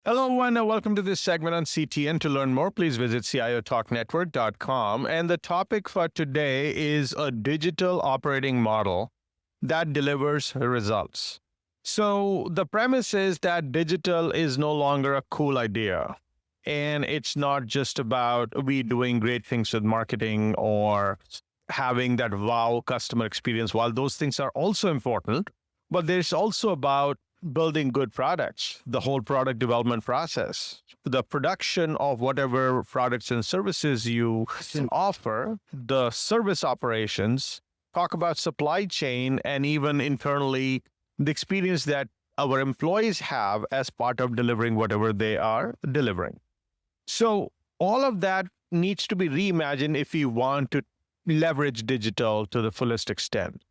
Hello, everyone, and welcome to this segment on CTN. To learn more, please visit ciotalknetwork.com. And the topic for today is a digital operating model that delivers results. So the premise is that digital is no longer a cool idea. And it's not just about we doing great things with marketing or having that wow customer experience. While those things are also important, but there's also about building good products, the whole product development process, the production of whatever products and services you offer, the service operations, talk about supply chain, and even internally, the experience that our employees have as part of delivering whatever they are delivering. So all of that needs to be reimagined if you want to leverage digital to the fullest extent.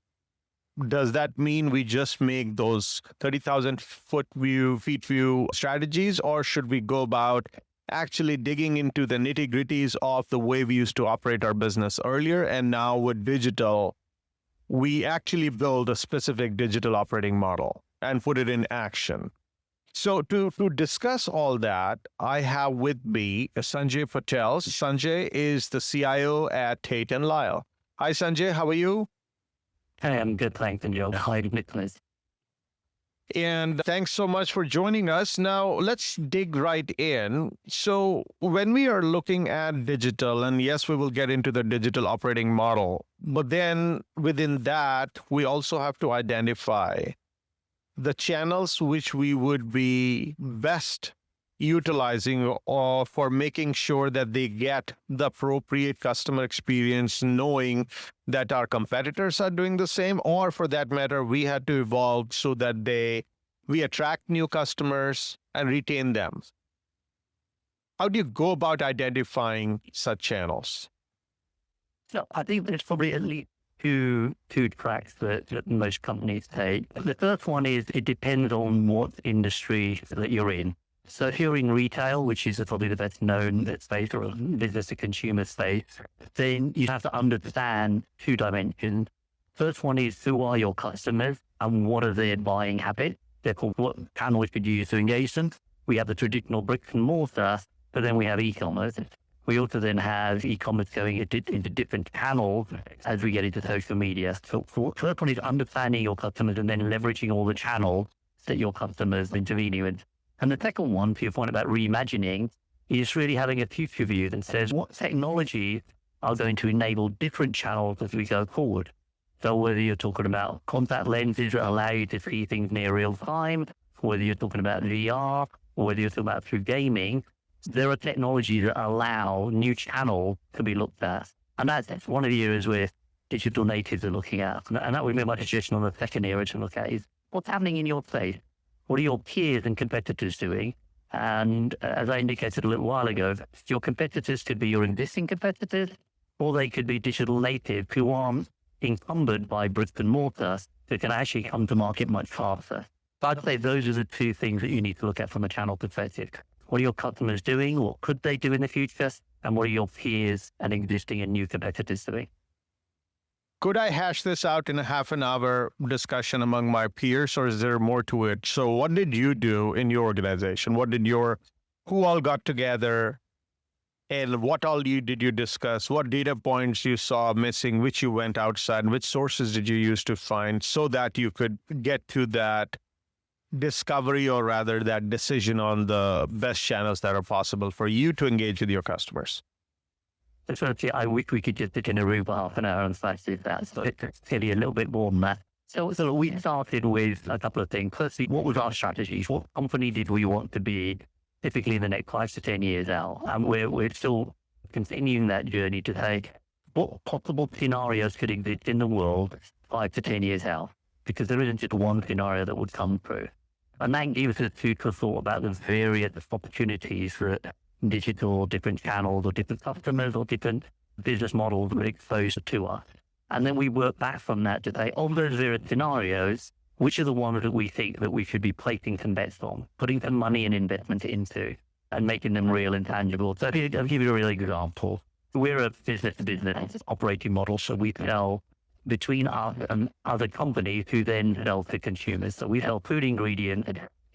Does that mean we just make those 30,000 feet view strategies, or should we go about actually digging into the nitty gritties of the way we used to operate our business earlier? And now with digital, we actually build a specific digital operating model and put it in action. So to discuss all that, I have with me Sanjay Patel. Sanjay is the CIO at Tate and Lyle. Hi, Sanjay. How are you? Hey, I'm good, thanks, Sanjog. Hi, Nicholas. And thanks so much for joining us. Now, let's dig right in. So when we are looking at digital, and yes, we will get into the digital operating model, but then within that, we also have to identify the channels which we would be best utilizing or for making sure that they get the appropriate customer experience, knowing that our competitors are doing the same, or for that matter, we had to evolve so that we attract new customers and retain them. How do you go about identifying such channels? So I think there's probably at least two tracks that most companies take. The first one is it depends on what industry that you're in. So if you're in retail, which is probably the best known space, or business to consumer space, then you have to understand two dimensions. First one is who are your customers and what are their buying habits? Therefore, what channels could you use to engage them? We have the traditional bricks and mortar, but then we have e-commerce. We also then have e-commerce going into different channels as we get into social media. So first one is understanding your customers and then leveraging all the channels that your customers intervene with. And the second one, to your point about reimagining, is really having a future view that says what technologies are going to enable different channels as we go forward. So whether you're talking about contact lenses that allow you to see things near real time, whether you're talking about VR, or whether you're talking about through gaming, there are technologies that allow new channels to be looked at. And that's one of the areas where digital natives are looking at. And that would be my suggestion on the second area to look at is what's happening in your space. What are your peers and competitors doing? And as I indicated a little while ago, your competitors could be your existing competitors, or they could be digital natives who aren't encumbered by bricks and mortar that can actually come to market much faster. But I'd say those are the two things that you need to look at from a channel perspective. What are your customers doing? What could they do in the future? And what are your peers and existing and new competitors doing? Could I hash this out in a half an hour discussion among my peers, or is there more to it? So what did you do in your organization? Who all got together, and what all did you discuss? What data points you saw missing, which you went outside, and which sources did you use to find so that you could get to that discovery, or rather that decision on the best channels that are possible for you to engage with your customers? Essentially, I wish we could just sit in a room for half an hour and slice through that. So it's clearly a little bit more than that. So we started with a couple of things. Firstly, what was our strategies? What company did we want to be typically in the next 5 to 10 years out? And we're still continuing that journey to say what possible scenarios could exist in the world 5 to 10 years out? Because there isn't just one scenario that would come through. And that gives us food for thought about the various opportunities for digital, different channels, or different customers, or different business models that are exposed to us. And then we work back from that to say, of those various scenarios, which are the ones that we think that we should be placing some bets on, putting some money and investment into, and making them real and tangible. So I'll give you a real example. We're a business-to-business operating model, so we sell between us and other companies who then sell to consumers. So we sell food ingredients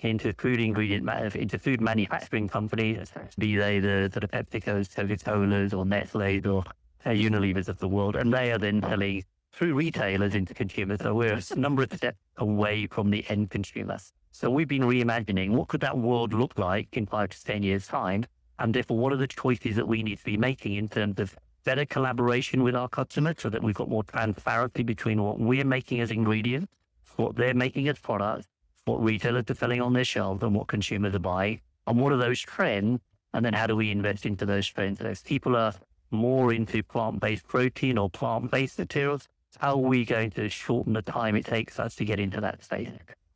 into into food manufacturing companies, be they the PepsiCo's, Coca-Cola's, or Nestle's, or Unilever's of the world, and they are then selling through retailers into consumers. So we're a number of steps away from the end consumer. So we've been reimagining what could that world look like in 5 to 10 years' time, and therefore what are the choices that we need to be making in terms of better collaboration with our customers so that we've got more transparency between what we're making as ingredients, what they're making as products, what retailers are selling on their shelves, and what consumers are buying, and what are those trends, and then how do we invest into those trends? So if people are more into plant-based protein or plant-based materials, how are we going to shorten the time it takes us to get into that space?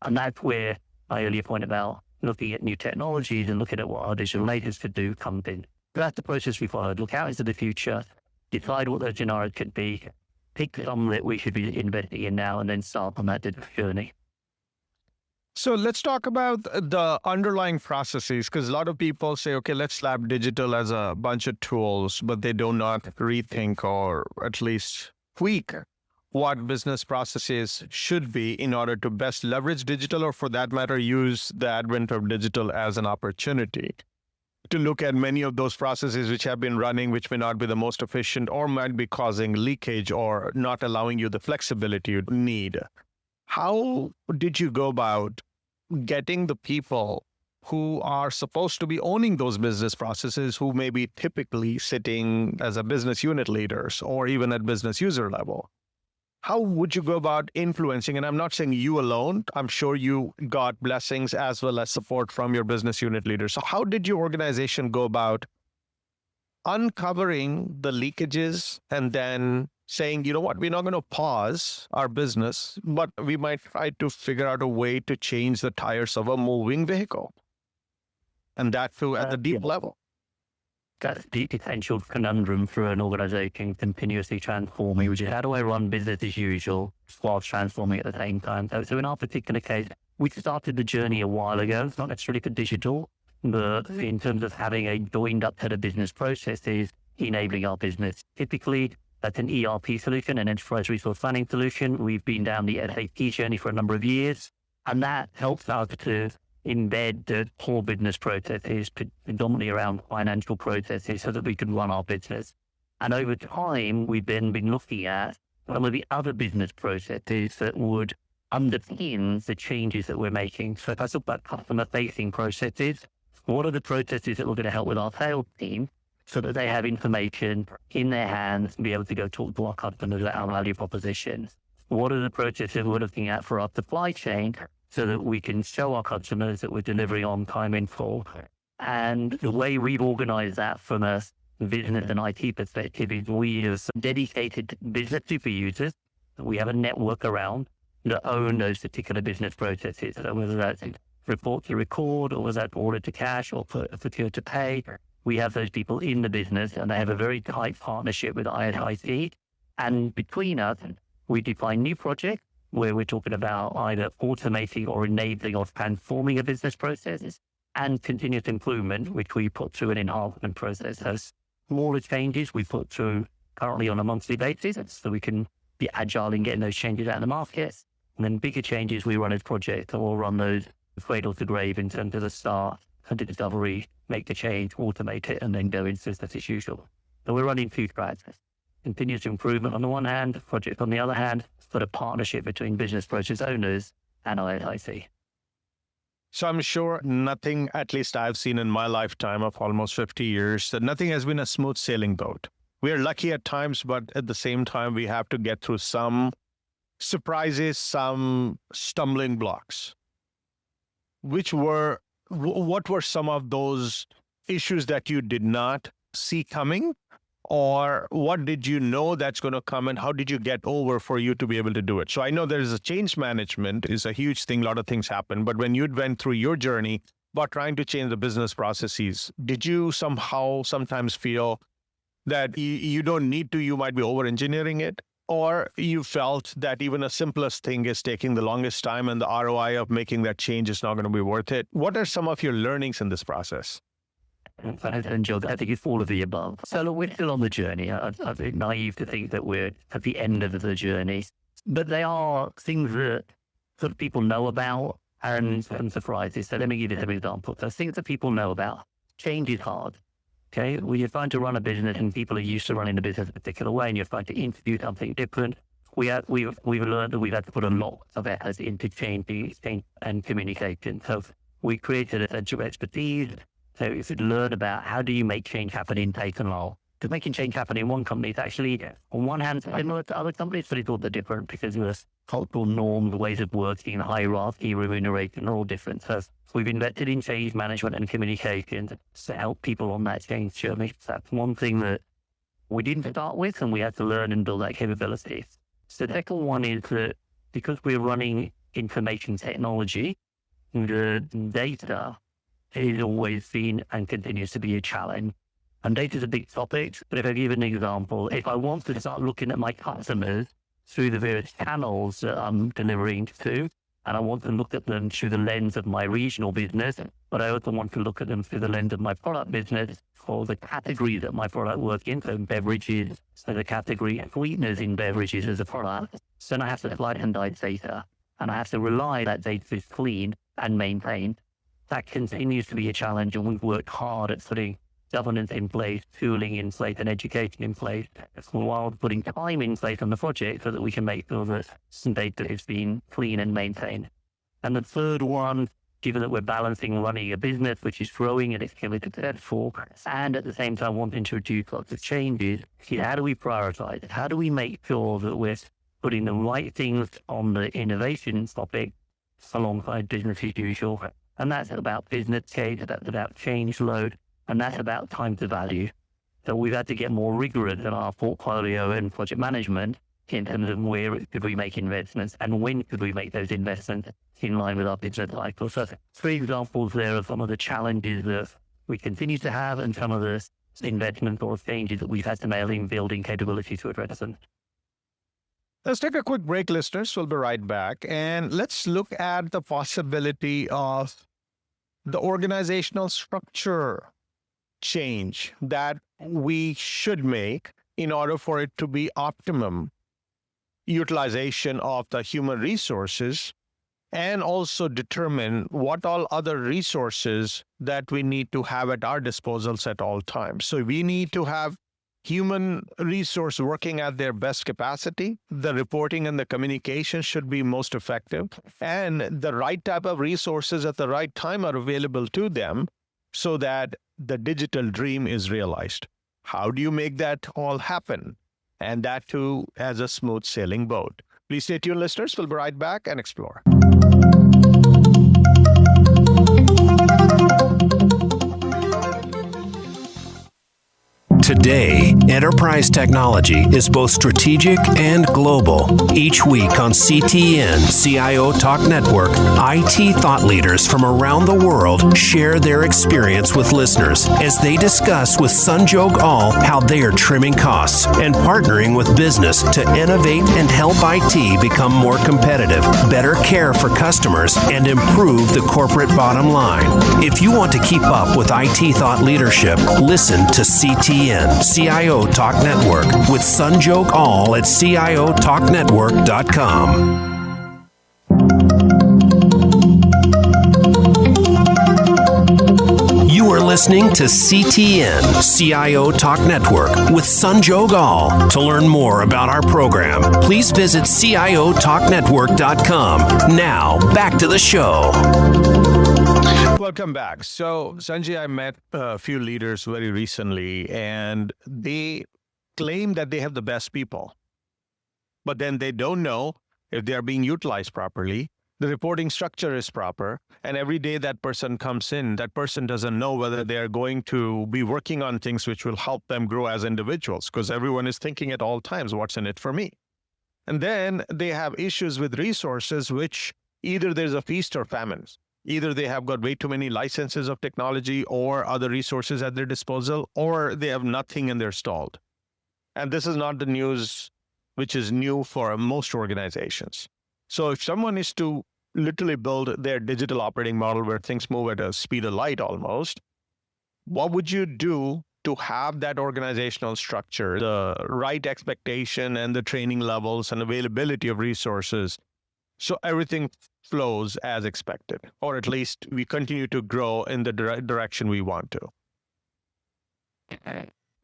And that's where my earlier point about looking at new technologies and looking at what our digital natives could do comes in. That's the process we followed. Look out into the future, decide what those generics could be, pick some that we should be investing in now, and then start on that digital journey. So let's talk about the underlying processes, because a lot of people say, okay, let's slap digital as a bunch of tools, but they do not rethink or at least tweak what business processes should be in order to best leverage digital, or for that matter, use the advent of digital as an opportunity to look at many of those processes which have been running, which may not be the most efficient or might be causing leakage or not allowing you the flexibility you need. How did you go about getting the people who are supposed to be owning those business processes, who may be typically sitting as a business unit leaders or even at business user level? How would you go about influencing? And I'm not saying you alone. I'm sure you got blessings as well as support from your business unit leaders. So how did your organization go about uncovering the leakages and then saying, you know what, we're not going to pause our business, but we might try to figure out a way to change the tires of a moving vehicle? And that too at the deep level. That's the essential conundrum for an organization continuously transforming, which is how do I run business as usual whilst transforming at the same time? So in our particular case, we started the journey a while ago. It's not necessarily for digital, but in terms of having a joined up set of business processes enabling our business. Typically, that's an ERP solution, an enterprise resource planning solution. We've been down the SAP journey for a number of years, and that helps us to embed the core business processes, predominantly around financial processes, so that we can run our business. And over time, we've been looking at some of the other business processes that would underpin the changes that we're making. So if I talk about customer-facing processes, what are the processes that we're going to help with our sales team so that they have information in their hands and be able to go talk to our customers about our value propositions? What are the processes we're looking at for our supply chain so that we can show our customers that we're delivering on time in full? And the way we've organized that from a business and IT perspective is we have some dedicated business super users that we have a network around that own those particular business processes. So whether that's report to record, or whether that's order to cash, or procure to pay, we have those people in the business, and they have a very tight partnership with ISIC. And between us, we define new projects where we're talking about either automating or enabling or transforming a business process, and continuous improvement, which we put through an enhancement process. So smaller changes we put through currently on a monthly basis, so we can be agile in getting those changes out in the market. And then bigger changes we run as projects, and we'll run those cradle to grave in terms of the start and the discovery, make the change, automate it, and then go into business as usual. So we're running two tracks. Continuous improvement on the one hand, project on the other hand, but a partnership between business process owners and ISIC. So I'm sure nothing, at least I've seen in my lifetime of almost 50 years, that nothing has been a smooth sailing boat. We are lucky at times, but at the same time, we have to get through some surprises, some stumbling blocks. What were some of those issues that you did not see coming? Or what did you know that's going to come, and how did you get over for you to be able to do it? So I know there's a change management is a huge thing. A lot of things happen. But when you went through your journey about trying to change the business processes, did you sometimes feel that you don't need to, you might be over-engineering it? Or you felt that even a simplest thing is taking the longest time and the ROI of making that change is not going to be worth it? What are some of your learnings in this process? And Joe, I think it's all of the above. So look, we're still on the journey. I think naive to think that we're at the end of the journey, but they are things that sort of people know about, and some surprises. So let me give you some examples. So things that people know about. Change is hard. Okay, well, you're trying to run a business and people are used to running the business a particular way and you're trying to introduce something different. We've learned that we've had to put a lot of effort into change and communication. So we created a center of expertise. So if you learn about how do you make change happen in Tate and Lyle. Because making change happen in one company is actually, on one hand, similar to other companies, but it's also different because the cultural norms, ways of working, hierarchy, remuneration are all different. So we've invested in change management and communication to help people on that change journey. So that's one thing that we didn't start with and we had to learn and build that capability. So the second one is that because we're running information technology, the data has always been and continues to be a challenge. And data is a big topic, but if I give an example, if I want to start looking at my customers through the various channels that I'm delivering to, and I want to look at them through the lens of my regional business, but I also want to look at them through the lens of my product business or the category that my product works in, so beverages, so the category of sweeteners in beverages as a product. So then I have to slide and dice data, and I have to rely that data is clean and maintained. That continues to be a challenge, and we've worked hard at putting governance in place, tooling in place, and education in place, while putting time in place on the project so that we can make sure that some data is being clean and maintained. And the third one, given that we're balancing running a business which is growing and extremely successful, and at the same time wanting to reduce lots of changes, is how do we prioritize? How do we make sure that we're putting the right things on the innovation topic alongside business as usual? And that's about business case, that's about change load, and that's about time to value. So we've had to get more rigorous in our portfolio and project management in terms of where could we make investments and when could we make those investments in line with our business cycle. So 3 examples there of some of the challenges that we continue to have and some of the investments or changes that we've had to make in building capability to address them. Let's take a quick break, listeners. We'll be right back. And let's look at the possibility of the organizational structure change that we should make in order for it to be optimum utilization of the human resources and also determine what all other resources that we need to have at our disposals at all times. So we need to have human resource working at their best capacity. The reporting and the communication should be most effective, and the right type of resources at the right time are available to them so that the digital dream is realized. How do you make that all happen? And that too as a smooth sailing boat. Please stay tuned, listeners. We'll be right back and explore. Today, enterprise technology is both strategic and global. Each week on CTN CIO Talk Network, IT thought leaders from around the world share their experience with listeners as they discuss with Sanjog Aul how they are trimming costs and partnering with business to innovate and help IT become more competitive, better care for customers, and improve the corporate bottom line. If you want to keep up with IT thought leadership, listen to CTN CIO Talk Network with Sanjog Aul at CIOTalkNetwork.com. You are listening to CTN CIO Talk Network with Sanjog Aul. To learn more about our program, please visit CIOTalkNetwork.com. Now, back to the show. Welcome back. So, Sanjay, I met a few leaders very recently, and they claim that they have the best people, but then they don't know if they are being utilized properly. The reporting structure is proper, and every day that person comes in, that person doesn't know whether they are going to be working on things which will help them grow as individuals, because everyone is thinking at all times, what's in it for me? And then they have issues with resources, which either there's a feast or famine. Either they have got way too many licenses of technology or other resources at their disposal, or they have nothing and they're stalled. And this is not the news which is new for most organizations. So if someone is to literally build their digital operating model where things move at a speed of light almost, what would you do to have that organizational structure, the right expectation and the training levels and availability of resources So everything flows as expected, or at least we continue to grow in the direction we want to.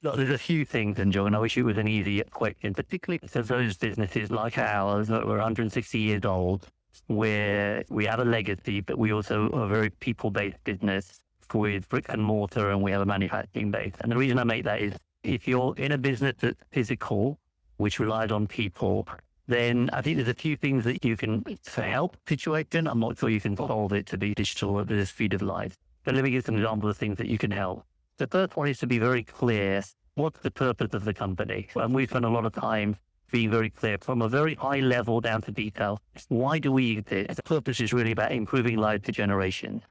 Look, there's a few things, and Joe, and I wish it was an easy question, particularly for those businesses like ours that were 160 years old, where we have a legacy, but we also are a very people-based business with brick and mortar, and we have a manufacturing base. And the reason I make that is if you're in a business that's physical, which relies on people, then I think there's a few things that you can help situation. I'm not sure you can solve it to be digital at the speed of light. But let me give some examples of things that you can help. The first one is to be very clear. What's the purpose of the company? And we spend a lot of time being very clear from a very high level down to detail. Why do we exist? The purpose is really about improving lives for generations.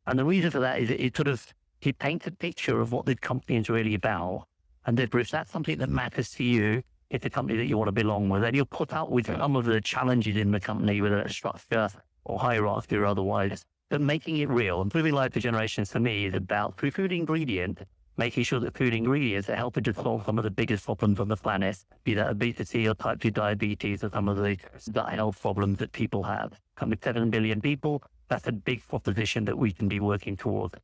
And the reason for that is it paints a picture of what the company is really about. And therefore, if that's something that matters to you, it's a company that you want to belong with, and you'll put up with some of the challenges in the company, whether it's structure or hierarchy or otherwise, but making it real. Improving life for generations for me is about through food ingredients, making sure that food ingredients are helping to solve some of the biggest problems on the planet, be that obesity or type 2 diabetes or some of the gut health problems that people have. Come with 7 billion people, that's a big proposition that we can be working towards.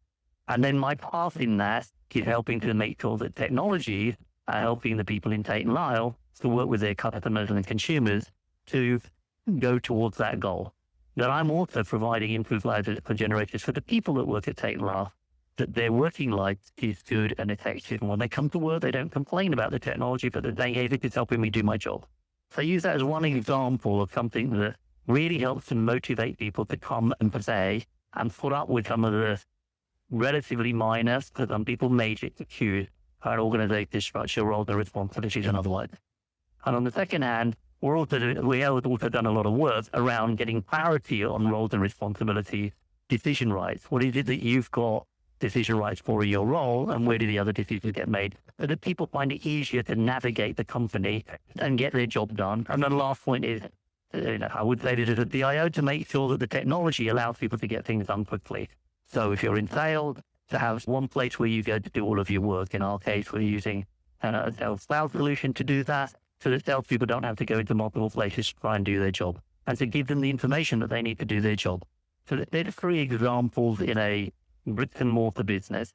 And then my part in that is helping to make sure that technologies are helping the people in Tate and Lyle to work with their customers and consumers to go towards that goal. That I'm also providing improved lives for generations for the people that work at Tate and Lyle, that their working life is good and effective. And when they come to work, they don't complain about the technology, but they're saying, hey, this is helping me do my job. So I use that as one example of something that really helps to motivate people to come and say and put up with some of the relatively minor, because some people major issues, our organizational structure, roles and responsibilities and otherwise. And on the second hand, we have also done a lot of work around getting clarity on roles and responsibilities, decision rights. What is it that you've got decision rights for in your role, and where do the other decisions get made? So that people find it easier to navigate the company and get their job done. And then the last point is, I would say that as a CIO, to make sure that the technology allows people to get things done quickly. So if you're in sales, to have one place where you go to do all of your work. In our case, we're using a sales cloud solution to do that, so that salespeople don't have to go into multiple places to try and do their job, and to give them the information that they need to do their job. So there are 3 examples in a bricks and mortar business.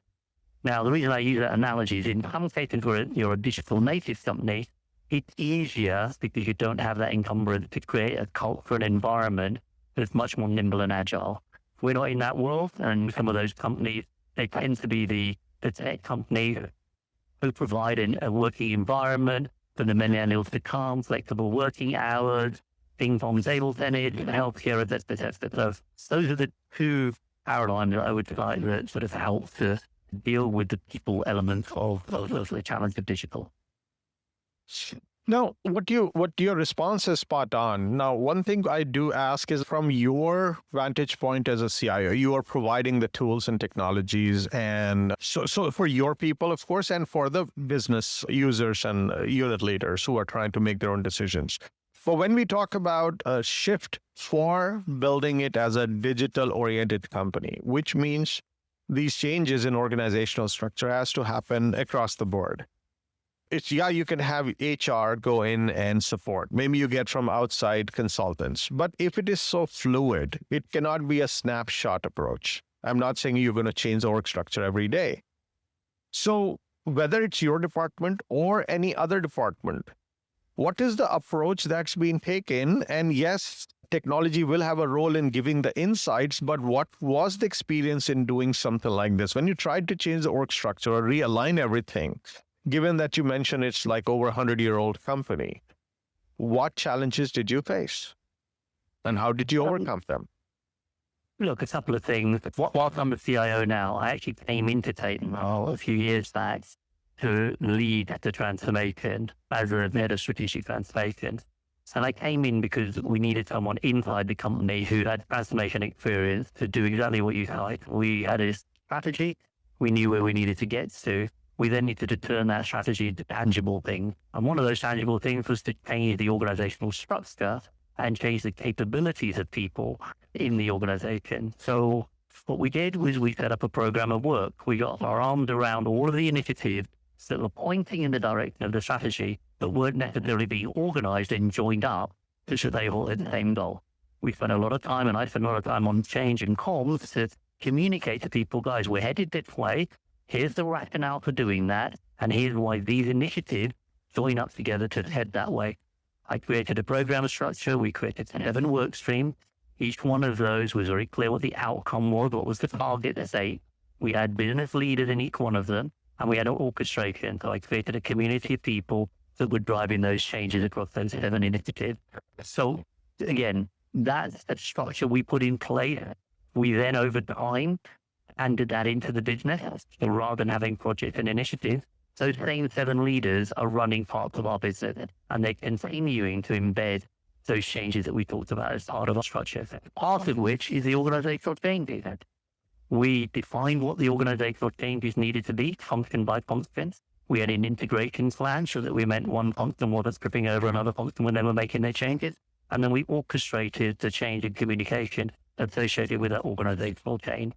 Now, the reason I use that analogy is in some cases where you're a digital native company, it's easier because you don't have that encumbrance to create a culture and environment that's much more nimble and agile. We're not in that world, and some of those companies, they tend to be the tech companies who provide a working environment for the millennials to come, flexible working hours, things on table tennis, healthcare, etc. So those are the 2 paradigms that I would like that sort of help to deal with the people element of the challenge of digital. Now, what your response is spot on. Now, one thing I do ask is from your vantage point as a CIO, you are providing the tools and technologies, and so for your people, of course, and for the business users and unit leaders who are trying to make their own decisions. But when we talk about a shift for building it as a digital-oriented company, which means these changes in organizational structure has to happen across the board. You can have HR go in and support. Maybe you get from outside consultants. But if it is so fluid, it cannot be a snapshot approach. I'm not saying you're going to change the org structure every day. So whether it's your department or any other department, what is the approach that's being taken? And yes, technology will have a role in giving the insights, but what was the experience in doing something like this? When you tried to change the org structure or realign everything, given that you mentioned it's like over 100-year-old company, what challenges did you face? And how did you overcome them? Look, a couple of things. Whilst I'm a CIO now, I actually came into Tate and Lyle a few years back to lead the transformation as a head of strategic transformation. And I came in because we needed someone inside the company who had transformation experience to do exactly what you said. We had a strategy. We knew where we needed to get to. We then needed to turn that strategy into tangible things. And one of those tangible things was to change the organizational structure and change the capabilities of people in the organization. So what we did was we set up a program of work. We got our arms around all of the initiatives that were pointing in the direction of the strategy, but weren't necessarily being organized and joined up to so they all had the same goal. we spend a lot of time, and I spend a lot of time on change and comms to communicate to people, guys, we're headed this way. Here's the rationale for doing that. And here's why these initiatives join up together to head that way. I created a program structure. We created 7 work streams. Each one of those was very clear what the outcome was, what was the target to say. We had business leaders in each one of them, and we had an orchestration. So I created a community of people that were driving those changes across those 7 initiatives. So again, that's a structure we put in place. We then, over time, handed that into the business. So rather than having projects and initiatives, those same 7 leaders are running parts of our business, and they're continuing to embed those changes that we talked about as part of our structure. Part of which is the organizational changes. We defined what the organizational changes needed to be, function by function. We had an integration plan so that we meant one function wasn't stripping over another function when they were making their changes. And then we orchestrated the change in communication associated with that organizational change.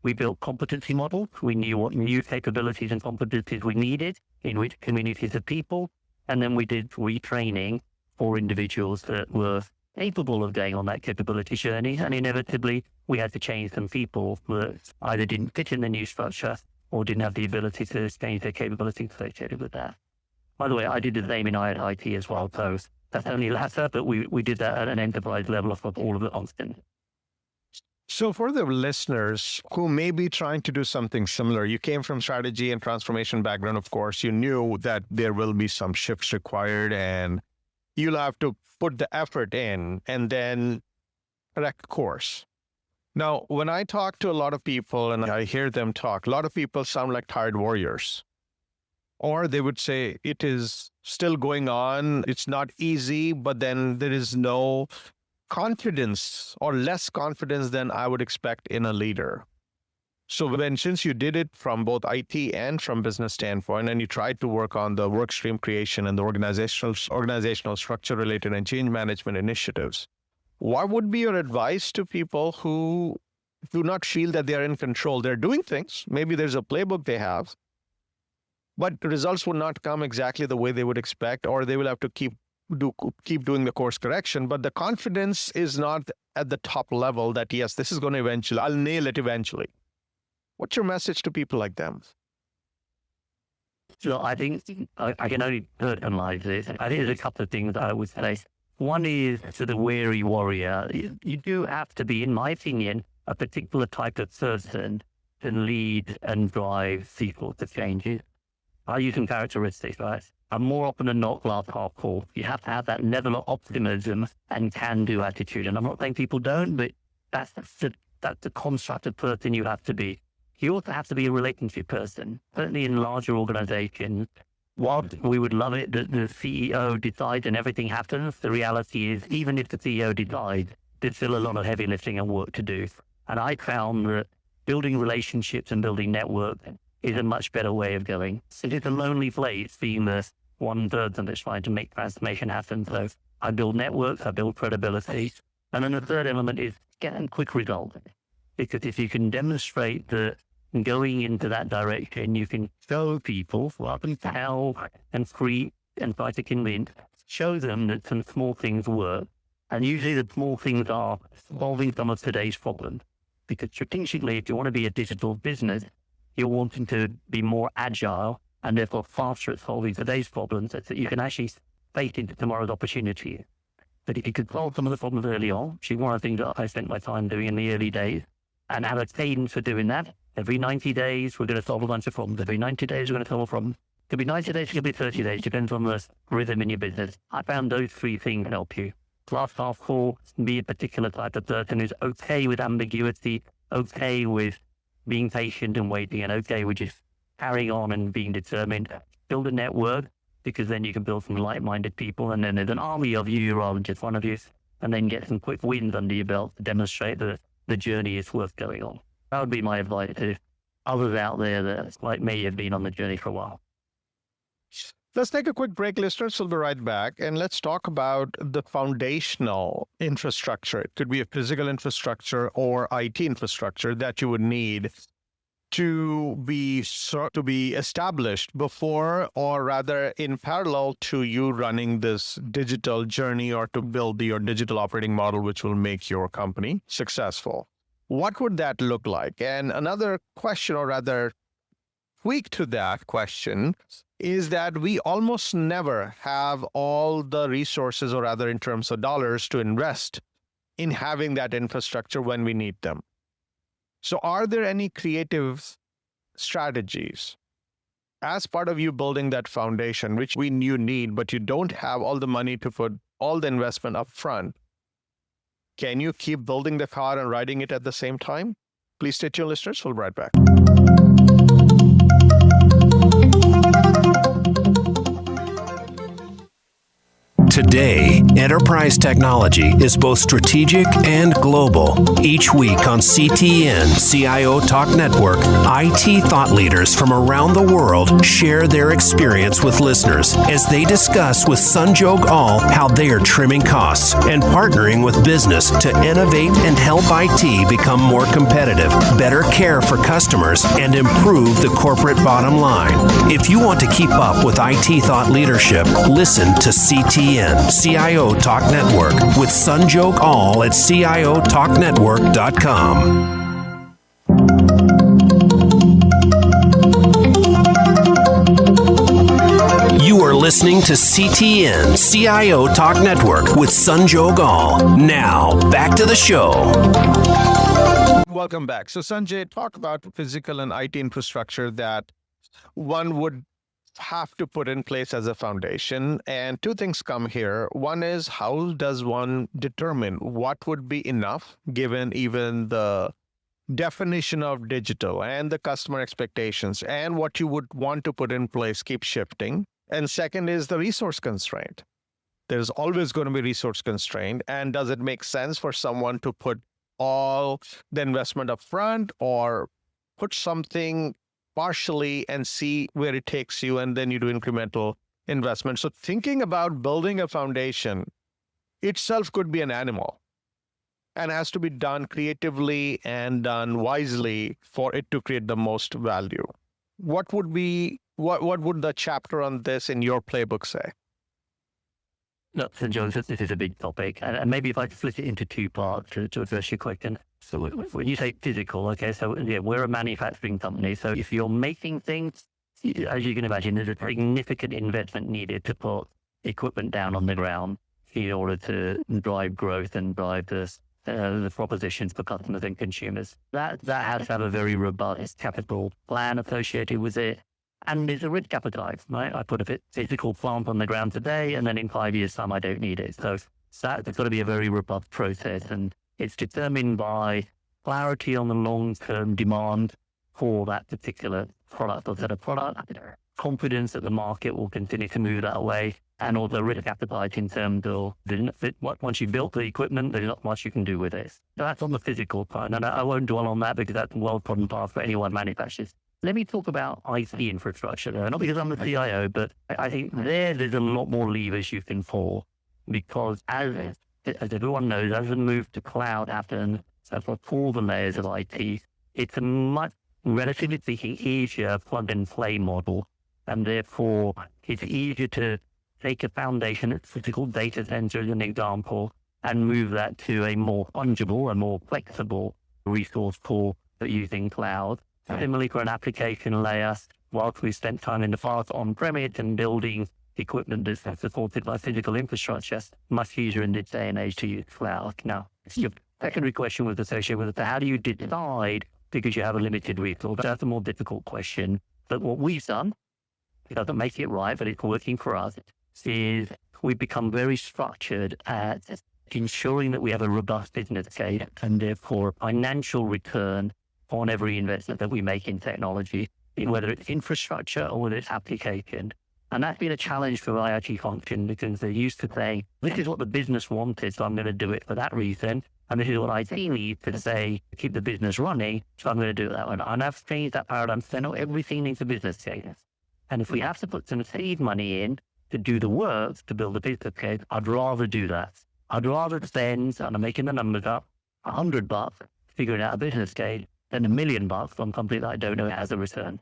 We built competency models. We knew what new capabilities and competencies we needed in which communities of people. And then we did retraining for individuals that were capable of going on that capability journey. And inevitably, we had to change some people that either didn't fit in the new structure or didn't have the ability to change their capabilities associated with that. By the way, I did the same in IT as well. So that's only latter, but we did that at an enterprise level of all of the functions. So for the listeners who may be trying to do something similar, you came from strategy and transformation background, of course, you knew that there will be some shifts required and you'll have to put the effort in and then correct course. Now, when I talk to a lot of people and I hear them talk, a lot of people sound like tired warriors. Or they would say it is still going on, it's not easy, but then there is no confidence or less confidence than I would expect in a leader. So since you did it from both IT and from business standpoint, and you tried to work on the work stream creation and the organizational structure related and change management initiatives, what would be your advice to people who do not feel that they are in control? They're doing things. Maybe there's a playbook they have, but the results will not come exactly the way they would expect, or they will have to keep doing the course correction, but the confidence is not at the top level that, yes, this is going to eventually, I'll nail it eventually. What's your message to people like them? So I think I can only personalize this. I think there's a couple of things I would say. One is to the weary warrior. You do have to be, in my opinion, a particular type of person to lead and drive these sorts of changes. I'll use some characteristics, right? And more often than not, glass half full. You have to have that level of optimism and can-do attitude. And I'm not saying people don't, but that's the construct of person you have to be. You also have to be a relationship person. Certainly in larger organizations, while we would love it that the CEO decides and everything happens, the reality is even if the CEO decides, there's still a lot of heavy lifting and work to do. And I found that building relationships and building networks is a much better way of going. It is a lonely place being the one person that's trying to make transformation happen. So I build networks, I build credibility. And then the third element is getting quick results. Because if you can demonstrate that going into that direction, you can show people, rather than tell and preach and try to convince, show them that some small things work. And usually the small things are solving some of today's problems. Because strategically, if you want to be a digital business, you're wanting to be more agile and therefore faster at solving today's problems so that you can actually face into tomorrow's opportunity. But if you could solve some of the problems early on, which is one of the things that I spent my time doing in the early days, and have a cadence for doing that, every 90 days, we're going to solve a bunch of problems. Every 90 days, we're going to solve a problem. It could be 90 days, it could be 30 days, depends on the rhythm in your business. I found those 3 things help you. Glass half full, be a particular type of person who's okay with ambiguity, okay with being patient and waiting, and okay with just carrying on and being determined. Build a network, because then you can build some like-minded people, and then there's an army of you rather than just one of you, and then get some quick wins under your belt to demonstrate that the journey is worth going on. That would be my advice to others out there that, like me, have been on the journey for a while. Let's take a quick break, listeners. We'll be right back. And let's talk about the foundational infrastructure. It could be a physical infrastructure or IT infrastructure that you would need to be established before, or rather in parallel to you running this digital journey or to build your digital operating model, which will make your company successful? What would that look like? And another question, or rather tweak to that question, is that we almost never have all the resources, or rather in terms of dollars, to invest in having that infrastructure when we need them. So are there any creative strategies as part of you building that foundation, which you need, but you don't have all the money to put all the investment up front? Can you keep building the car and riding it at the same time? Please stay tuned, listeners. We'll be right back. Today, enterprise technology is both strategic and global. Each week on CTN CIO Talk Network, IT thought leaders from around the world share their experience with listeners as they discuss with Sanjog Aul how they are trimming costs and partnering with business to innovate and help IT become more competitive, better care for customers, and improve the corporate bottom line. If you want to keep up with IT thought leadership, listen to CTN CIO Talk Network with Sanjog Aul at CIOTalkNetwork.com. You are listening to CTN CIO Talk Network with Sanjog Aul. Now, back to the show. Welcome back. So Sanjay, talk about physical and IT infrastructure that one would have to put in place as a foundation. And two things come here. One is, how does one determine what would be enough given even the definition of digital and the customer expectations and what you would want to put in place keep shifting? And second is the resource constraint. There's always going to be resource constraint. And does it make sense for someone to put all the investment up front, or put something partially and see where it takes you, and then you do incremental investment? So thinking about building a foundation itself could be an animal and has to be done creatively and done wisely for it to create the most value. What would the chapter on this in your playbook say? Look, St. John's, this is a big topic, and maybe if I split it into two parts to address your question. So when you say physical, okay, so yeah, we're a manufacturing company. So if you're making things, as you can imagine, there's a significant investment needed to put equipment down on the ground in order to drive growth and drive the propositions for customers and consumers. That has to have a very robust capital plan associated with it. And there's a risk appetite, right? I put a physical plant on the ground today, and then in 5 years' time, I don't need it. So that's got to be a very robust process. And it's determined by clarity on the long-term demand for that particular product or set of product, confidence that the market will continue to move that way, and also risk appetite in terms of once you've built the equipment, there's not much you can do with it. So that's on the physical part. And I won't dwell on that because that's a well-trodden path for anyone manufacturers. Let me talk about IT infrastructure, not because I'm the CIO, but I think there's a lot more levers you can pull, because as everyone knows, as the move to cloud happens across all the layers of IT, it's a much, relatively speaking, easier plug-and-play model, and therefore it's easier to take a foundation, a physical data center as an example, and move that to a more fungible and more flexible resource pool using cloud. Similarly, for an application layer, whilst we spent time in the past on-premise and building equipment that's supported by physical infrastructure, much easier in this day and age to use cloud. Now, your secondary question was associated with how do you decide because you have a limited resource? That's a more difficult question. But what we've done, it doesn't make it right, but it's working for us, is we've become very structured at ensuring that we have a robust business case and therefore a financial return on every investment that we make in technology, whether it's infrastructure or whether it's application. And that's been a challenge for my IT function because they're used to saying, this is what the business wanted, so I'm going to do it for that reason. And this is what IT needs to say, keep the business running, so I'm going to do it that way. And I've changed that paradigm. So no, everything needs a business case. And if we have to put some seed money in to do the work, to build a business case, I'd rather do that. I'd rather spend, and I'm making the numbers up, $100 figuring out a business case spend $1 million on something that I don't know has a return.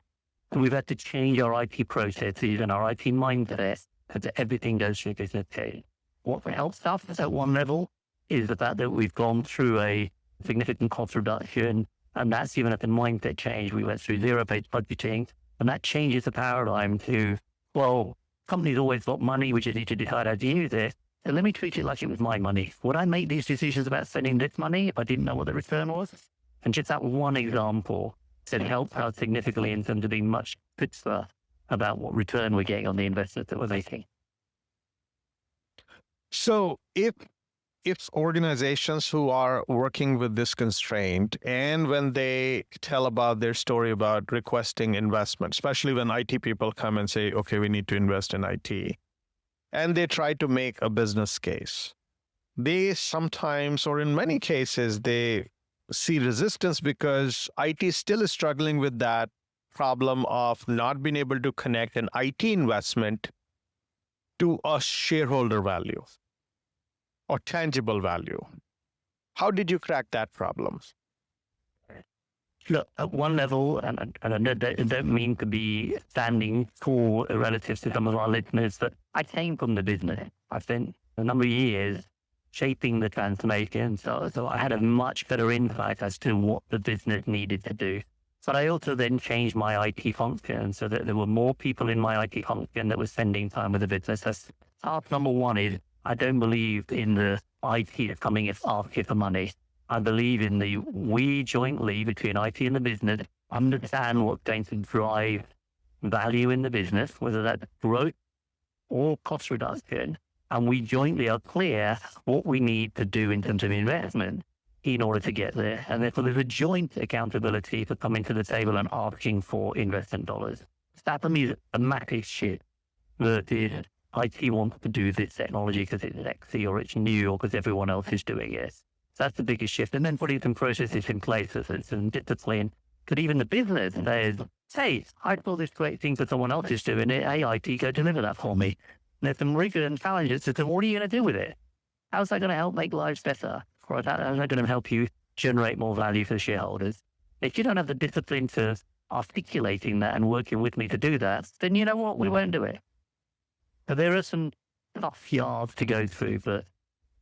So we've had to change our IT processes and our IT mindset because everything goes through business case. What helps us at one level is the fact that we've gone through a significant cost reduction, and that's given us a mindset change. We went through zero-based budgeting, and that changes the paradigm to, well, companies always got money, we just need to decide how to use it. So let me treat it like it was my money. Would I make these decisions about spending this money if I didn't know what the return was? And just that one example said helped us significantly in terms of being much clearer about what return we're getting on the investment that we're making. So if organizations who are working with this constraint, and when they tell about their story about requesting investment, especially when IT people come and say, okay, we need to invest in IT, and they try to make a business case, they sometimes, or in many cases, they see resistance because IT still is struggling with that problem of not being able to connect an IT investment to a shareholder value or tangible value. How did you crack that problem? Look, at one level, and I don't mean to be standing tall relative to some of our listeners, but I came from the business. I spent a number of years shaping the transformation, so I had a much better insight as to what the business needed to do. But I also then changed my IT function so that there were more people in my IT function that were spending time with the business. That's part number one. Is I don't believe in the IT coming as asking for money. I believe in the we jointly between IT and the business understand what's going to drive value in the business, whether that's growth or cost reduction. And we jointly are clear what we need to do in terms of investment in order to get there. And therefore there's a joint accountability for coming to the table and asking for investment dollars. That for me is a massive shift. That is, IT wants to do this technology because it's sexy or it's new or because everyone else is doing it. So that's the biggest shift. And then putting some processes in place that's some discipline. Because even the business says, hey, I saw this great thing that someone else is doing it. Hey, IT, go deliver that for me. And there's some rigor and challenges to them. What are you going to do with it? How's that going to help make lives better? Or how's that going to help you generate more value for shareholders? If you don't have the discipline to articulating that and working with me to do that, then you know what? We won't do it. So there are some tough yards to go through, but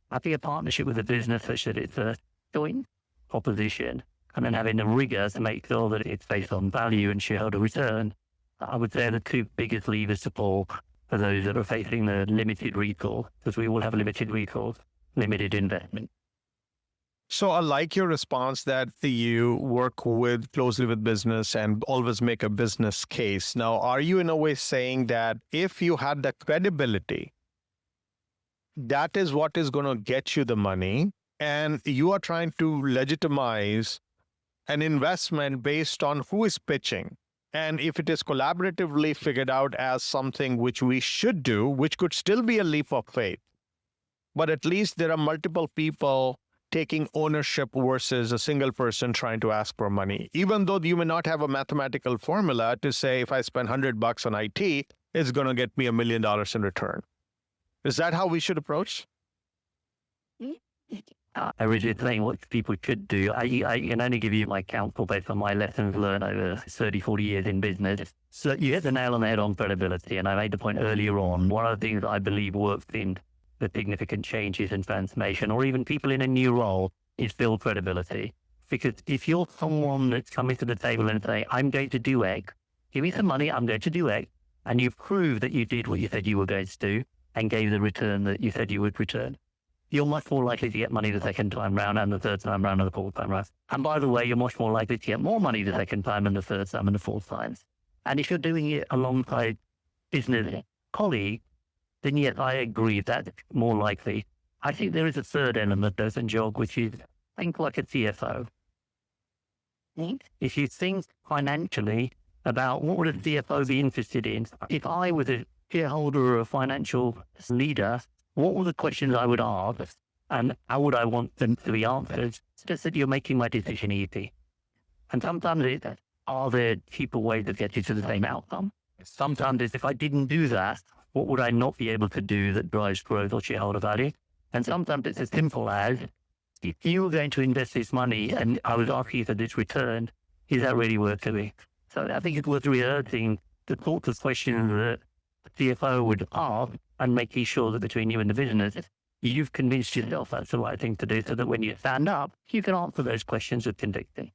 having a partnership with a business such that it's a joint proposition and then having the rigor to make sure that it's based on value and shareholder return, I would say are the two biggest levers to pull for those that are facing the limited resource, because we all have limited resource, limited investment. So I like your response that you work closely with business and always make a business case. Now, are you in a way saying that if you had the credibility, that is what is going to get you the money, and you are trying to legitimize an investment based on who is pitching? And if it is collaboratively figured out as something which we should do, which could still be a leap of faith, but at least there are multiple people taking ownership versus a single person trying to ask for money, even though you may not have a mathematical formula to say, if I spend $100 on IT, it's going to get me $1 million in return. Is that how we should approach? I was just saying what people should do. I can only give you my counsel based on my lessons learned over 30, 40 years in business. So you hit the nail on the head on credibility. And I made the point earlier on, one of the things that I believe works in the significant changes in transformation, or even people in a new role, is build credibility. Because if you're someone that's coming to the table and say, I'm going to do X, give me some money, I'm going to do X, and you've proved that you did what you said you were going to do and gave the return that you said you would return, you're much more likely to get money the second time round and the third time round and the fourth time round. And by the way, you're much more likely to get more money the second time and the third time and the fourth times. And if you're doing it alongside business colleagues, then yes, I agree that's more likely. I think there is a third element though, Sanjog, which is think like a CFO. If you think financially about what would a CFO be interested in, if I was a shareholder or a financial leader, what were the questions I would ask and how would I want them to be answered? Just that you're making my decision easy. And sometimes it's, are there cheaper ways to get you to the same outcome? Sometimes it's, if I didn't do that, what would I not be able to do that drives growth or shareholder value? And sometimes it's as simple as, if you were going to invest this money and I was asking you for this return, is that really worth it? So I think it's worth rehearsing the sorts of questions that the CFO would ask and making sure that between you and the business, you've convinced yourself that's the right thing to do so that when you stand up, you can answer those questions with conviction.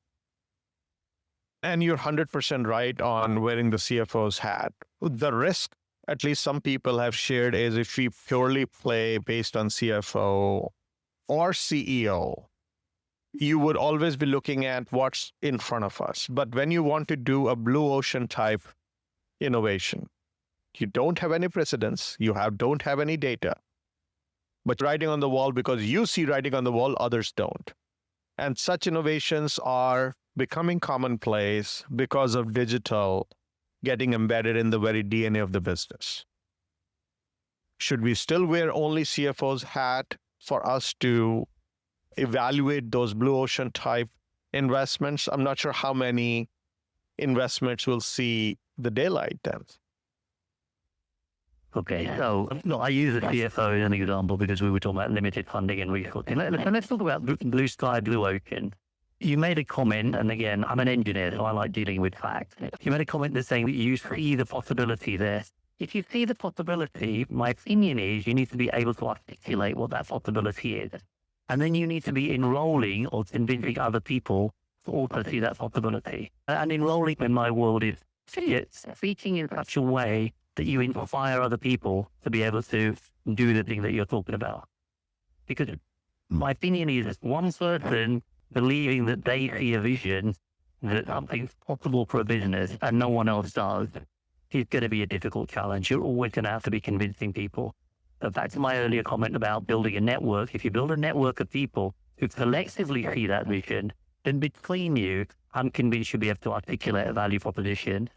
And you're 100% right on wearing the CFO's hat. The risk, at least some people have shared, is if we purely play based on CFO or CEO, you would always be looking at what's in front of us. But when you want to do a blue ocean type innovation, you don't have any precedence, don't have any data, but writing on the wall because you see writing on the wall, others don't. And such innovations are becoming commonplace because of digital getting embedded in the very DNA of the business. Should we still wear only CFO's hat for us to evaluate those blue ocean type investments? I'm not sure how many investments will see the daylight then. Okay, so I use the CFO as an example because we were talking about limited funding and resourcing. Let's talk about blue sky, blue ocean. You made a comment, and again, I'm an engineer, so I like dealing with facts. You made a comment that's saying that you see the possibility there. If you see the possibility, my opinion is you need to be able to articulate what that possibility is. And then you need to be enrolling or convincing other people to also see that possibility. And enrolling in my world is speaking in such a way that you inspire other people to be able to do the thing that you're talking about. Because my opinion is one person believing that they see a vision that something's possible for a business and no one else does is going to be a difficult challenge. You're always going to have to be convincing people. So back to my earlier comment about building a network. If you build a network of people who collectively see that vision, then between you, I'm convinced you'll be able to articulate a value proposition.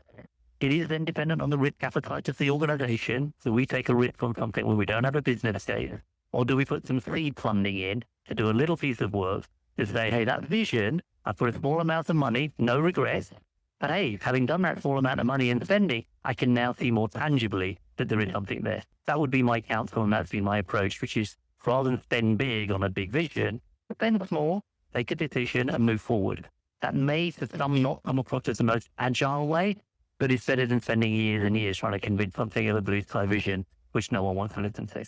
It is then dependent on the risk appetite of the organization. So we take a risk on something when we don't have a business case, or do we put some seed funding in to do a little piece of work to say, hey, that vision, I put a small amount of money, no regrets. But hey, having done that small amount of money in spending, I can now see more tangibly that there is something there. That would be my counsel, and that's been my approach, which is rather than spend big on a big vision, spend small, take a decision and move forward. That may for some not come across as the most agile way, but it's better than spending years and years trying to convince something of a blue sky vision, which no one wants to listen to.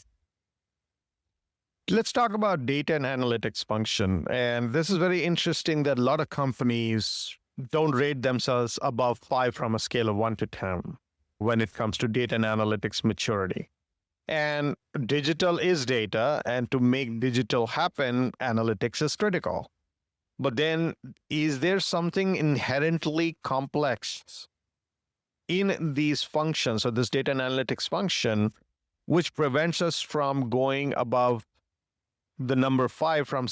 Let's talk about data and analytics function. And this is very interesting that a lot of companies don't rate themselves above 5 from a scale of 1 to 10 when it comes to data and analytics maturity. And digital is data, and to make digital happen, analytics is critical. But then, is there something inherently complex in these functions, or this data and analytics function, which prevents us from going above the number 5 on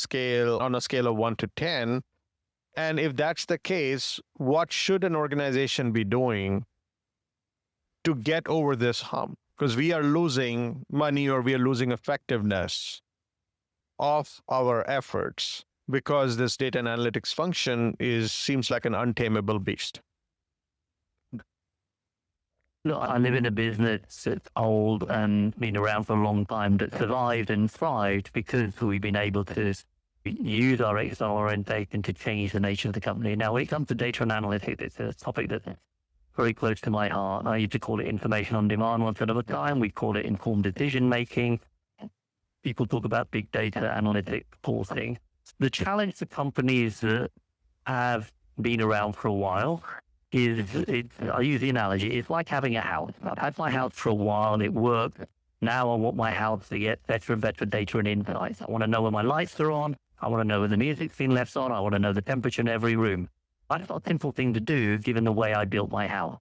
a scale of 1 to 10? And if that's the case, what should an organization be doing to get over this hump? Because we are losing money or we are losing effectiveness of our efforts because this data and analytics function seems like an untamable beast. Look, I live in a business that's old and been around for a long time that survived and thrived because we've been able to use our external orientation to change the nature of the company. Now, when it comes to data and analytics, it's a topic that's very close to my heart. I used to call it information on demand once upon a time. We call it informed decision making. People talk about big data analytics reporting. The challenge for companies that have been around for a while is, I use the analogy, it's like having a house. I've had my house for a while and it worked. Now I want my house to get better and better data and insights. I want to know when my lights are on. I want to know when the music's been left on. I want to know the temperature in every room. That's not a simple thing to do given the way I built my house.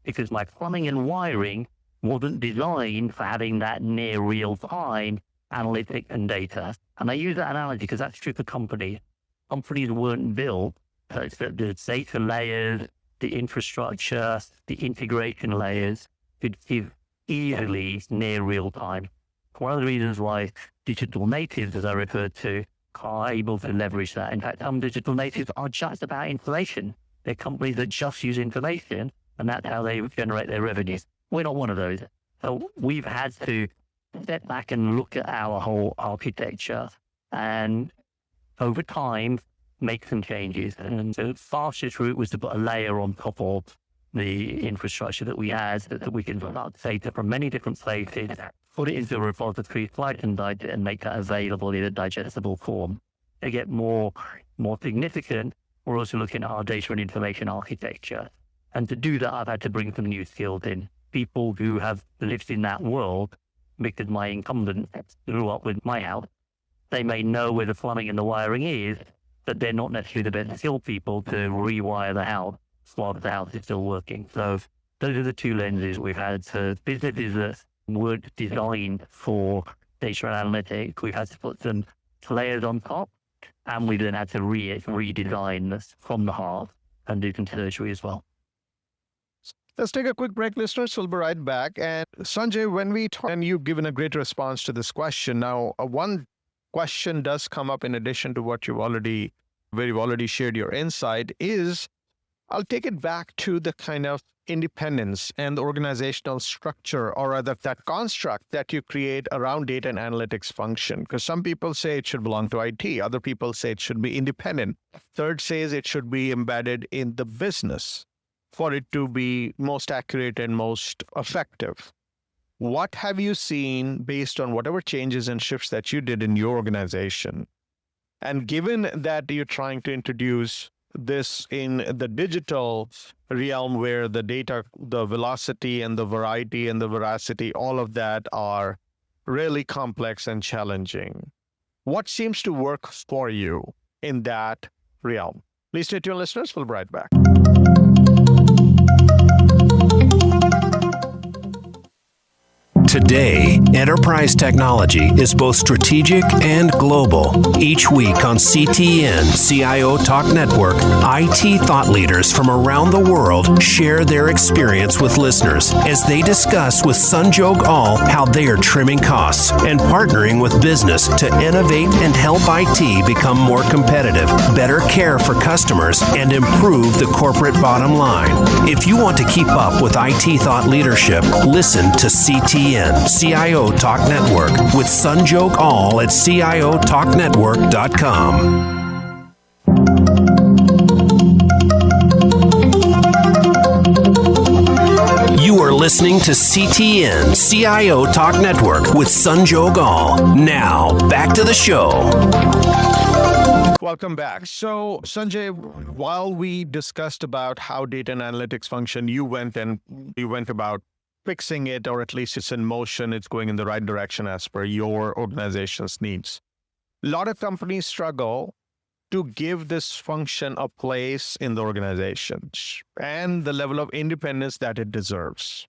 Because my plumbing and wiring wasn't designed for having that near real-time analytics and data. And I use that analogy because that's true for companies. Companies weren't built such that the data layers, the infrastructure, the integration layers could give easily near real time. One of the reasons why digital natives, as I referred to, are able to leverage that. In fact, some digital natives are just about information. They're companies that just use information, and that's how they generate their revenues. We're not one of those. So we've had to step back and look at our whole architecture and over time, make some changes. And the fastest route was to put a layer on top of the infrastructure that we had, so that we can start data from many different places, put it into a repository, slice and dice it, and make that available in a digestible form. To get more significant, we're also looking at our data and information architecture. And to do that, I've had to bring some new skills in. People who have lived in that world, because my incumbent grew up with my house, they may know where the plumbing and the wiring is, but they're not necessarily the best skilled people to rewire the house while the house is still working. So those are the two lenses we've had. So businesses that were designed for data and analytics, we've had to put some layers on top, and we then had to redesign this from the heart and do some surgery as well. Let's take a quick break, listeners. We'll be right back. And Sanjay, when we talk, and you've given a great response to this question. Now, one question does come up in addition to what where you've already shared your insight is, I'll take it back to the kind of independence and the organizational structure, or rather that construct that you create around data and analytics function. Because some people say it should belong to IT. Other people say it should be independent. Third says it should be embedded in the business for it to be most accurate and most effective. What have you seen based on whatever changes and shifts that you did in your organization? And given that you're trying to introduce this in the digital realm where the data, the velocity and the variety and the veracity, all of that are really complex and challenging. What seems to work for you in that realm? Please stay tuned, listeners. We'll be right back. Today, enterprise technology is both strategic and global. Each week on CTN CIO Talk Network, IT thought leaders from around the world share their experience with listeners as they discuss with Sanjog Aul how they are trimming costs and partnering with business to innovate and help IT become more competitive, better care for customers, and improve the corporate bottom line. If you want to keep up with IT thought leadership, listen to CTN CIO Talk Network with Sanjog Aul at CIOTalkNetwork.com. You are listening to CTN CIO Talk Network with Sanjog Aul. Now, back to the show. Welcome back. So, Sanjay, while we discussed about how data and analytics function, you went about fixing it, or at least it's in motion, it's going in the right direction as per your organization's needs. A lot of companies struggle to give this function a place in the organization and the level of independence that it deserves.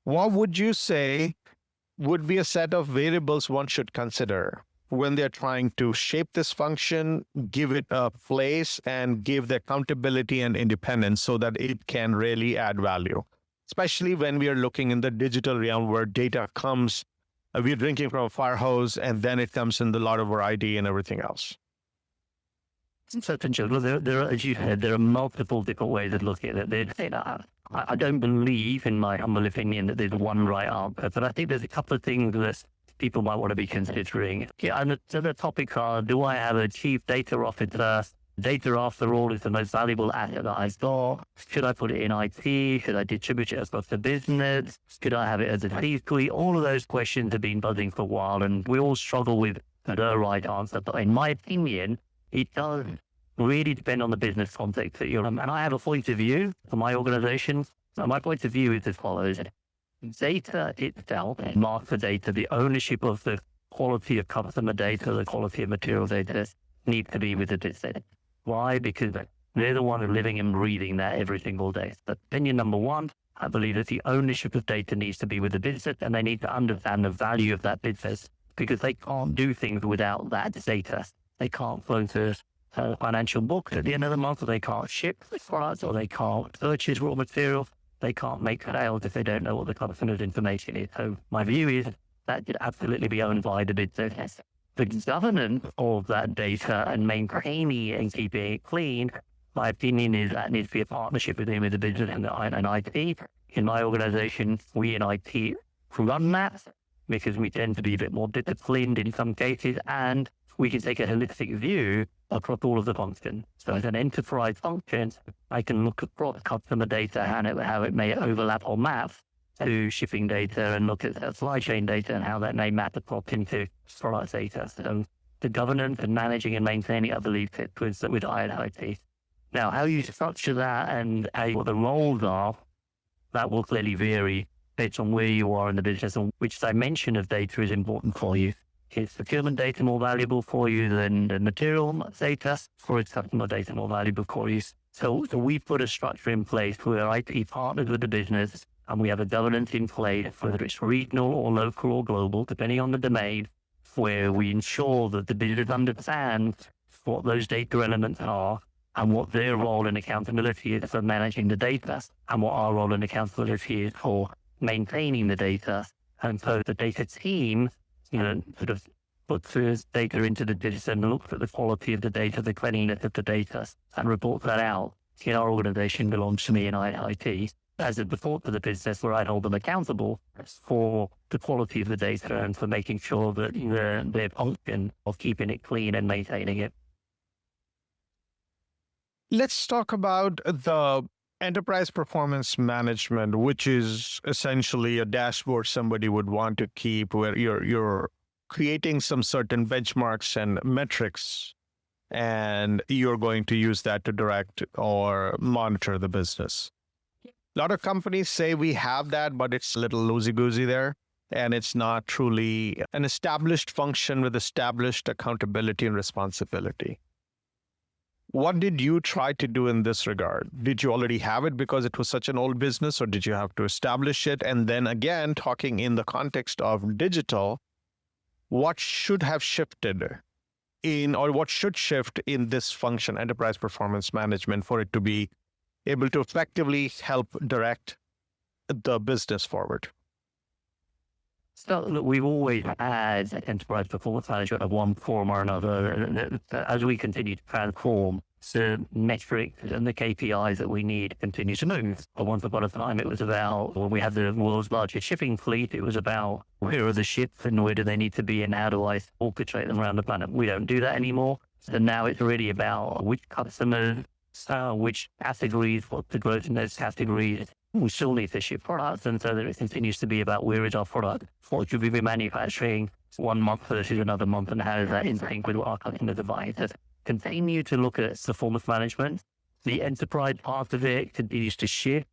What would you say would be a set of variables one should consider when they're trying to shape this function, give it a place, and give the accountability and independence so that it can really add value? Especially when we are looking in the digital realm where data comes, we're drinking from a fire hose, and then it comes in a lot of variety and everything else. So, there are, as you said, there are multiple different ways of looking at it. I don't believe, in my humble opinion, that there's one right answer, but I think there's a couple of things that people might want to be considering. Yeah, and the topics are, do I have a chief data officer? Data, after all, is the most valuable asset that I've got. Should I put it in IT? Should I distribute it across the business? Could I have it as a C-suite? All of those questions have been buzzing for a while, and we all struggle with the right answer. But in my opinion, it does really depend on the business context that you're in. And I have a point of view for my organization. So my point of view is as follows. Data itself, master data, the ownership of the quality of customer data, the quality of material data, needs to be with the business. Why? Because they're the one who are living and breathing that every single day. So opinion number one, I believe that the ownership of data needs to be with the business, and they need to understand the value of that business, because they can't do things without that data. They can't close a financial book at the end of the month, or they can't ship products, or they can't purchase raw material. They can't make sales if they don't know what the customer's information is. So my view is that should absolutely be owned by the business. The governance of that data and maintaining it and keeping it clean, my opinion is that needs to be a partnership between the business and IT. In my organization, we in IT run that because we tend to be a bit more disciplined in some cases, and we can take a holistic view across all of the functions. So as an enterprise function, I can look across customer data and how it may overlap or map to shipping data, and look at supply chain data and how that may map across into product data. So the governance and managing and maintaining, I believe, fits with IIT. Now, how you structure that and what the roles are, that will clearly vary based on where you are in the business and which dimension of data is important for you. Is procurement data more valuable for you than the material data, or is customer data more valuable for you? So we put a structure in place where IT partners with the business, and we have a governance in place, whether it's regional or local or global, depending on the domain, where we ensure that the business understands what those data elements are and what their role and accountability is for managing the data, and what our role and accountability is for maintaining the data. And so the data team, sort of puts this data into the data and looks at the quality of the data, the cleanliness of the data, and reports that out. In our organization belongs to me in IT as a report to the business, where I hold them accountable for the quality of the data and for making sure that their function of keeping it clean and maintaining it. Let's talk about the enterprise performance management, which is essentially a dashboard somebody would want to keep, where you're creating some certain benchmarks and metrics, and you're going to use that to direct or monitor the business. A lot of companies say we have that, but it's a little loosey-goosey there, and it's not truly an established function with established accountability and responsibility. What did you try to do in this regard? Did you already have it because it was such an old business, or did you have to establish it? And then again, talking in the context of digital, what should have shifted or what should shift in this function, enterprise performance management, for it to be able to effectively help direct the business forward? So look, we've always had enterprise performance management of one form or another. As we continue to transform, the metrics and the KPIs that we need continue to move. Once upon a time, it was about, when we had the world's largest shipping fleet, it was about where are the ships and where do they need to be and how do I orchestrate them around the planet. We don't do that anymore. So now it's really about which customers, which categories, what's the growth in those categories. We still need to ship products, and so that it continues to be about where is our product, what should we be manufacturing 1 month versus another month, and how does that in sync with what our customers advise us. Continue to look at performance management. The enterprise part of it continues to shift.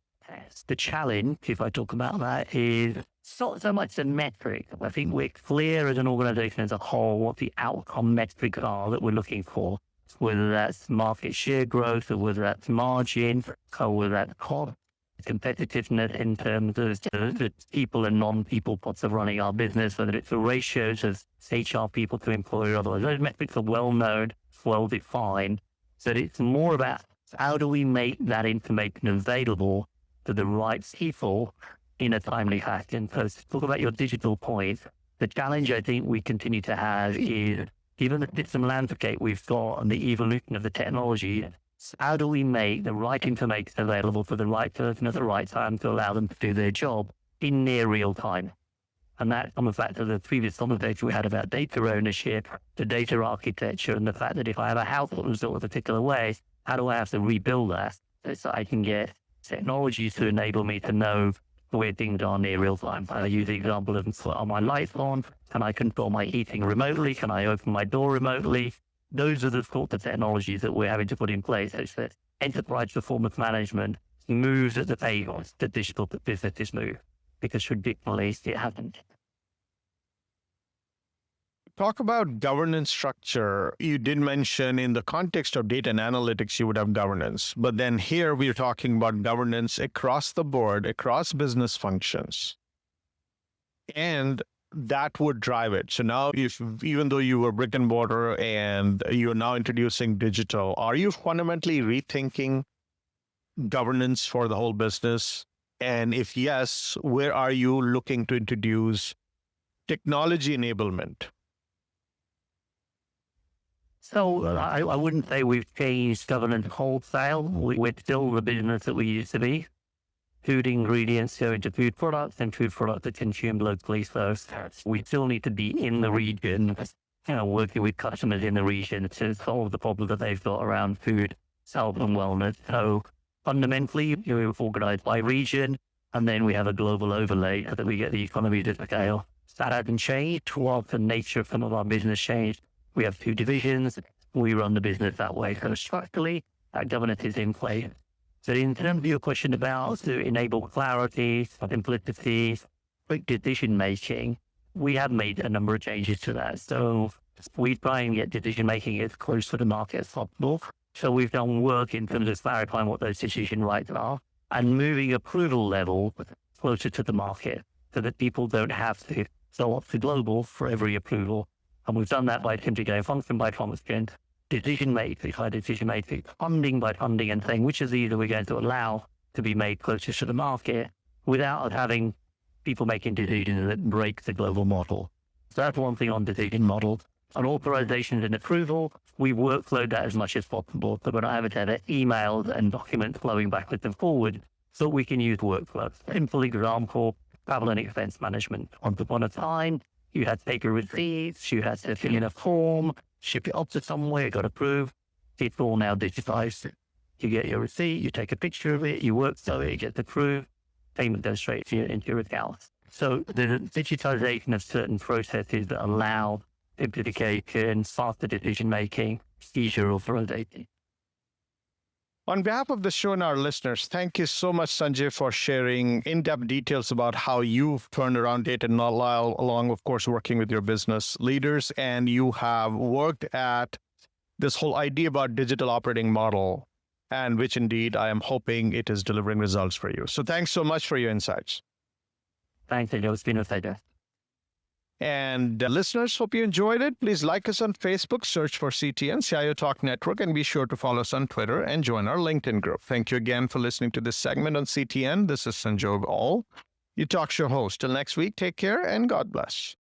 The challenge, if I talk about that, is not so much the metric. I think we're clear as an organization as a whole what the outcome metrics are that we're looking for, whether that's market share growth, or whether that's margin, or whether that's cost, competitiveness in terms of the people and non-people parts of running our business, whether it's the ratios of HR people to employee or otherwise. Those metrics are well known, well defined. So it's more about how do we make that information available to the right people in a timely fashion. So to talk about your digital point, the challenge I think we continue to have is, given the system landscape we've got and the evolution of the technology, how do we make the right information available for the right person at the right time to allow them to do their job in near real time? And that comes back to the previous conversation we had about data ownership, the data architecture, and the fact that if I have a house that was built a particular way, how do I have to rebuild that so I can get technologies to enable me to know where things are near real time? I use the example of, are my lights on? Can I control my heating remotely? Can I open my door remotely? Those are the sorts of technologies that we're having to put in place so that enterprise performance management moves at the pace that digital businesses move, because traditionally it hasn't. Talk about governance structure. You did mention in the context of data and analytics, you would have governance. But then here we're talking about governance across the board, across business functions. And that would drive it. So now, even though you were brick and mortar and you're now introducing digital, are you fundamentally rethinking governance for the whole business? And if yes, where are you looking to introduce technology enablement? So I wouldn't say we've changed governance wholesale. We're still the business that we used to be. Food ingredients go into food products, and food products are consumed locally. So we still need to be in the region working with customers in the region to solve the problem that they've got around food, health, and wellness. So fundamentally, we're organized by region, and then we have a global overlay so that we get the economies of scale. That hasn't changed. Whilst the nature of some of our business changed, we have 2 divisions. We run the business that way. So structurally, that governance is in place. So in terms of your question about to enable clarity, simplicity, quick decision making, we have made a number of changes to that. So we try and get decision making as close to the market as possible. So we've done work in terms of clarifying what those decision rights are and moving approval level closer to the market so that people don't have to go up to global for every approval. And we've done that by simply going function by function, decision making by decision making, funding by funding, and saying which of these are we going to allow to be made closer to the market without having people making decisions that break the global model. So that's one thing on decision model. On authorizations and approval, we workflow that as much as possible. So we're not having to have emails and documents flowing backwards and forward, so we can use workflows. Simple example, travel and expense management. Once upon a time, you had to take your receipts, you had to fill in a form, ship it up to somewhere, got approved. It's all now digitized. You get your receipt, you take a picture of it, you workflow it, it gets approved, payment goes straight into your account. So the digitization of certain processes that allow simplification, faster decision making, easier authorization. On behalf of the show and our listeners, thank you so much, Sanjay, for sharing in-depth details about how you've turned around Tate and Lyle, along, of course, working with your business leaders. And you have worked at this whole idea about digital operating model, and which indeed I am hoping it is delivering results for you. So thanks so much for your insights. Thanks, Sanjay. It's been a pleasure. And listeners, hope you enjoyed it. Please like us on Facebook, search for CTN, CIO Talk Network, and be sure to follow us on Twitter and join our LinkedIn group. Thank you again for listening to this segment on CTN. This is Sanjog Aul, your talk show host. Till next week, take care and God bless.